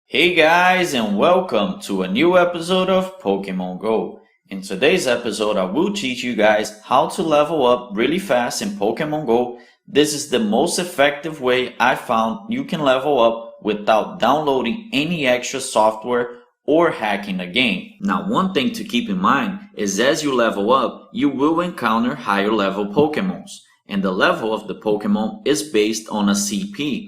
Hey guys, and welcome to a new episode of Pokemon Go. In today's episode, I will teach you guys how to level up really fast in Pokemon Go. This is the most effective way I found you can level up without downloading any extra software or hacking the game. Now, one thing to keep in mind is as you level up, you will encounter higher level Pokemons, and the level of the Pokemon is based on a CP.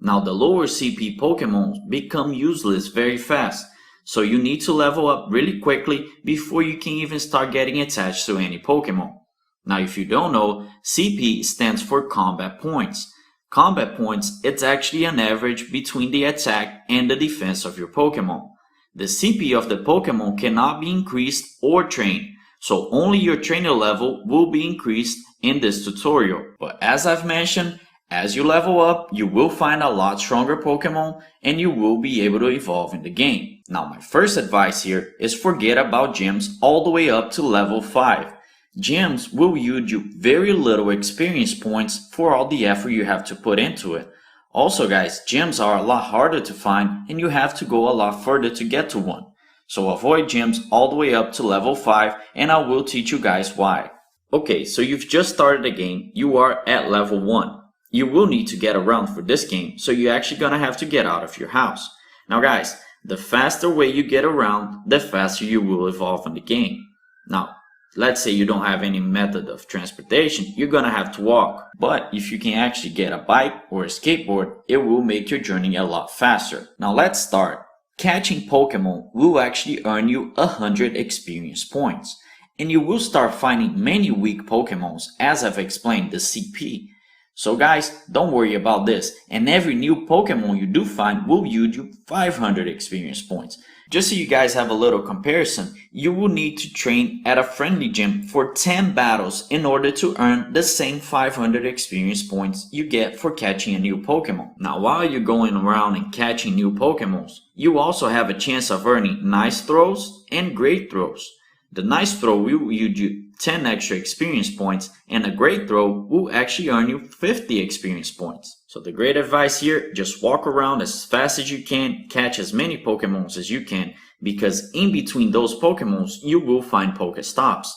Now the lower CP Pokemon become useless very fast, so you need to level up really quickly before you can even start getting attached to any Pokemon. Now if you don't know, CP stands for Combat Points. Combat Points, it's actually an average between the attack and the defense of your Pokemon. The CP of the Pokemon cannot be increased or trained, so only your trainer level will be increased in this tutorial. But as I've mentioned, as you level up, you will find a lot stronger Pokemon and you will be able to evolve in the game. Now my first advice here is forget about gyms all the way up to level 5. Gyms will yield you very little experience points for all the effort you have to put into it. Also guys, gyms are a lot harder to find and you have to go a lot further to get to one. So avoid gyms all the way up to level 5 and I will teach you guys why. Okay, so you've just started the game, you are at level 1. You will need to get around for this game, so you're actually gonna have to get out of your house. Now guys, the faster way you get around, the faster you will evolve in the game. Now, let's say you don't have any method of transportation, you're gonna have to walk. But if you can actually get a bike or a skateboard, it will make your journey a lot faster. Now let's start. Catching Pokemon will actually earn you 100 experience points. And you will start finding many weak Pokemons, as I've explained the CP. So guys, don't worry about this, and every new Pokemon you do find will yield you 500 experience points. Just so you guys have a little comparison, you will need to train at a friendly gym for 10 battles in order to earn the same 500 experience points you get for catching a new Pokemon. Now while you're going around and catching new Pokemons, you also have a chance of earning nice throws and great throws. The nice throw will yield you 10 extra experience points and a great throw will actually earn you 50 experience points. So the great advice here, just walk around as fast as you can, catch as many Pokemons as you can, because in between those Pokemons you will find Pokestops.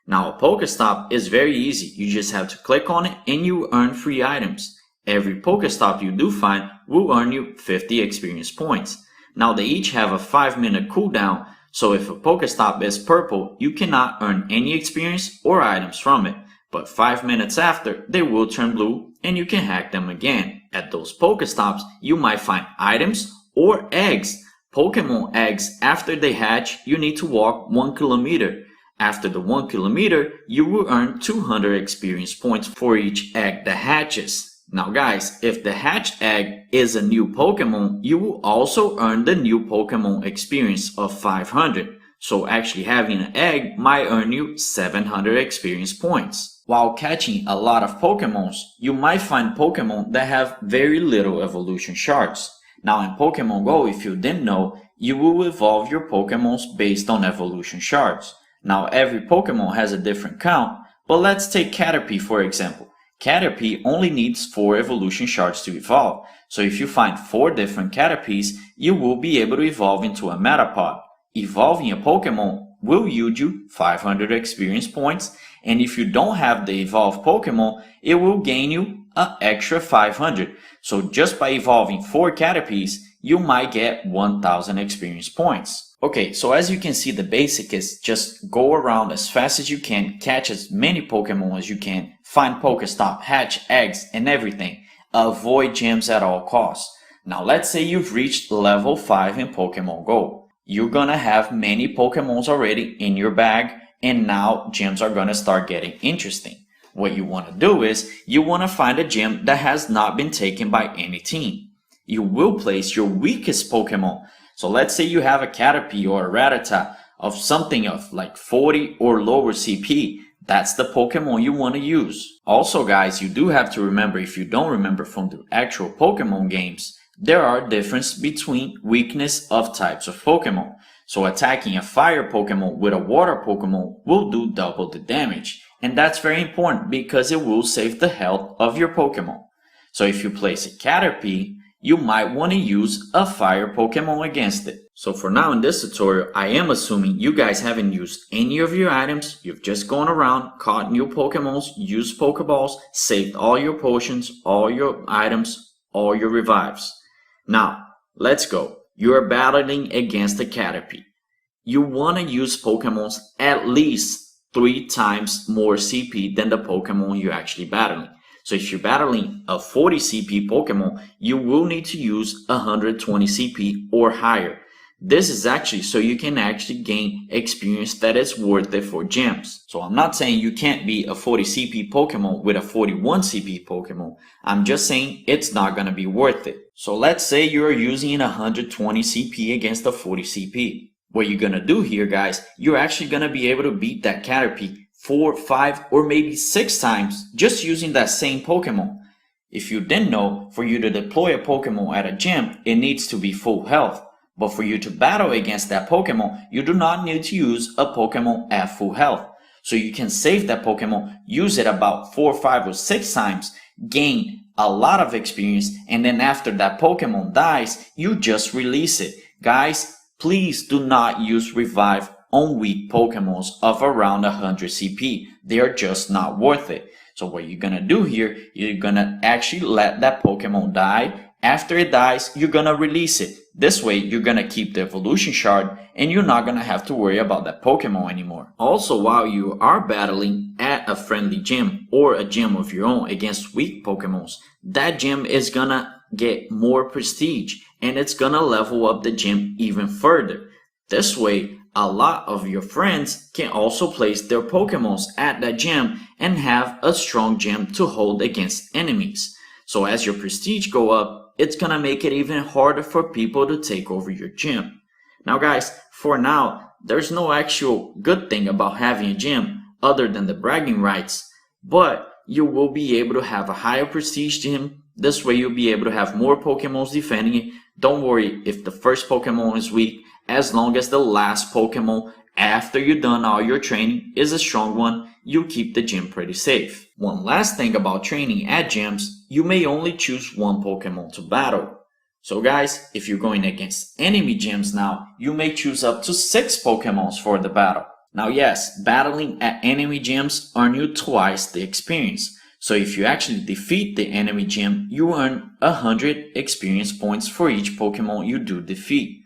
Now a Pokestop is very easy, you just have to click on it and you earn free items. Every Pokestop you do find will earn you 50 experience points. Now they each have a 5-minute cooldown. So if a Pokestop is purple, you cannot earn any experience or items from it. But 5 minutes after, they will turn blue and you can hack them again. At those Pokestops, you might find items or eggs. Pokemon eggs, after they hatch, you need to walk 1 kilometer. After the 1 kilometer, you will earn 200 experience points for each egg that hatches. Now guys, if the hatched egg is a new Pokemon, you will also earn the new Pokemon experience of 500. So actually having an egg might earn you 700 experience points. While catching a lot of Pokemons, you might find Pokemon that have very little evolution shards. Now in Pokemon Go, if you didn't know, you will evolve your Pokemons based on evolution shards. Now every Pokemon has a different count, but let's take Caterpie for example. Caterpie only needs 4 evolution shards to evolve, so if you find 4 different Caterpies, you will be able to evolve into a Metapod. Evolving a Pokemon will yield you 500 experience points, and if you don't have the evolved Pokemon, it will gain you an extra 500. So just by evolving 4 Caterpies, you might get 1000 experience points. Okay, so as you can see, the basic is just go around as fast as you can, catch as many Pokemon as you can, find Pokestop, hatch eggs and everything. Avoid gyms at all costs. Now let's say you've reached level 5 in Pokemon Go. You're gonna have many Pokemons already in your bag and now gyms are gonna start getting interesting. What you wanna do is, you wanna find a gym that has not been taken by any team. You will place your weakest Pokemon. So let's say you have a Caterpie or a Rattata of something of like 40 or lower CP. That's the Pokemon you want to use. Also guys, you do have to remember, if you don't remember from the actual Pokemon games, there are differences between weakness of types of Pokemon. So attacking a fire Pokemon with a water Pokemon will do double the damage. And that's very important because it will save the health of your Pokemon. So if you place a Caterpie, you might want to use a fire Pokemon against it. So for now in this tutorial, I am assuming you guys haven't used any of your items. You've just gone around, caught new Pokemons, used Pokeballs, saved all your potions, all your items, all your revives. Now, let's go. You are battling against a Caterpie. You want to use Pokemons at least 3 times more CP than the Pokemon you're actually battling. So if you're battling a 40 CP Pokemon, you will need to use 120 CP or higher. This is actually so you can actually gain experience that is worth it for gems. So I'm not saying you can't be a 40 CP Pokemon with a 41 CP Pokemon. I'm just saying it's not going to be worth it. So let's say you're using 120 CP against a 40 CP. What you're going to do here, guys, you're actually going to be able to beat that Caterpie 4, 5, or maybe 6 times just using that same Pokemon. If you didn't know, for you to deploy a Pokemon at a gym, it needs to be full health. But for you to battle against that Pokemon, you do not need to use a Pokemon at full health. So you can save that Pokemon, use it about 4, 5, or 6 times, gain a lot of experience, and then after that Pokemon dies, you just release it. Guys, please do not use Revive on weak Pokemons of around 100 CP. They are just not worth it. So what you're gonna do here, you're gonna actually let that Pokemon die. After it dies, you're gonna release it. This way, you're gonna keep the evolution shard and you're not gonna have to worry about that Pokemon anymore. Also, while you are battling at a friendly gym or a gym of your own against weak Pokemons, that gym is gonna get more prestige and it's gonna level up the gym even further. This way, a lot of your friends can also place their Pokemons at that gym and have a strong gym to hold against enemies. So as your prestige go up, it's gonna make it even harder for people to take over your gym. Now guys, for now, there's no actual good thing about having a gym other than the bragging rights, but you will be able to have a higher prestige gym. This way you'll be able to have more Pokemons defending it. Don't worry if the first Pokemon is weak, as long as the last Pokemon after you've done all your training is a strong one, you'll keep the gym pretty safe. One last thing about training at gyms, you may only choose one Pokemon to battle. So guys, if you're going against enemy gyms now, you may choose up to 6 Pokemons for the battle. Now yes, battling at enemy gyms earn you twice the experience. So if you actually defeat the enemy gym, you earn 100 experience points for each Pokemon you do defeat.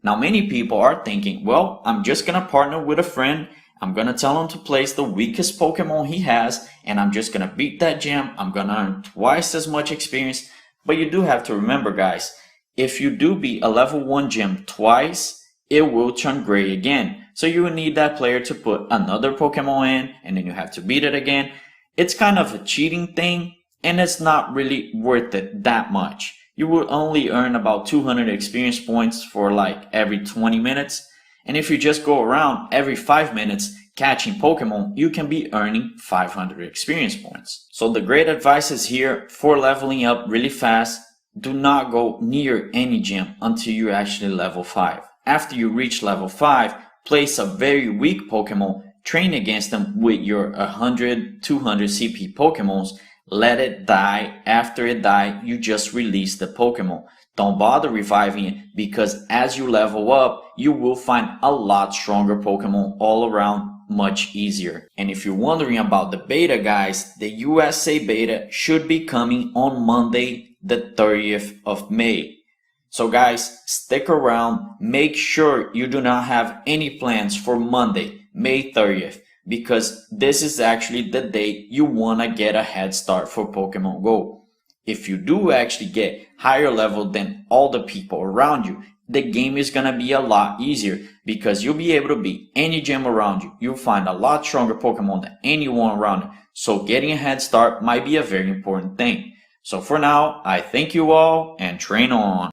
Now many people are thinking, well, I'm just gonna partner with a friend, I'm gonna tell him to place the weakest Pokemon he has, and I'm just gonna beat that gym, I'm gonna earn twice as much experience. But you do have to remember, guys, if you do beat a level 1 gym twice, it will turn gray again. So you will need that player to put another Pokemon in, and then you have to beat it again. It's kind of a cheating thing, and it's not really worth it that much. You will only earn about 200 experience points for like every 20 minutes. And if you just go around every 5 minutes catching Pokemon, you can be earning 500 experience points. So the great advice is here for leveling up really fast. Do not go near any gym until you're actually level 5. After you reach level 5, place a very weak Pokemon, train against them with your 100, 200 CP Pokemons, let it die. After it dies, you just release the Pokemon. Don't bother reviving it, because as you level up, you will find a lot stronger Pokemon all around, much easier. And if you're wondering about the beta, guys, the USA beta should be coming on Monday, the 30th of May. So guys, stick around. Make sure you do not have any plans for Monday, May 30th. Because this is actually the date you want to get a head start for Pokemon Go. If you do actually get higher level than all the people around you, the game is going to be a lot easier because you'll be able to beat any gym around you. You'll find a lot stronger Pokemon than anyone around you. So getting a head start might be a very important thing. So for now, I thank you all and train on.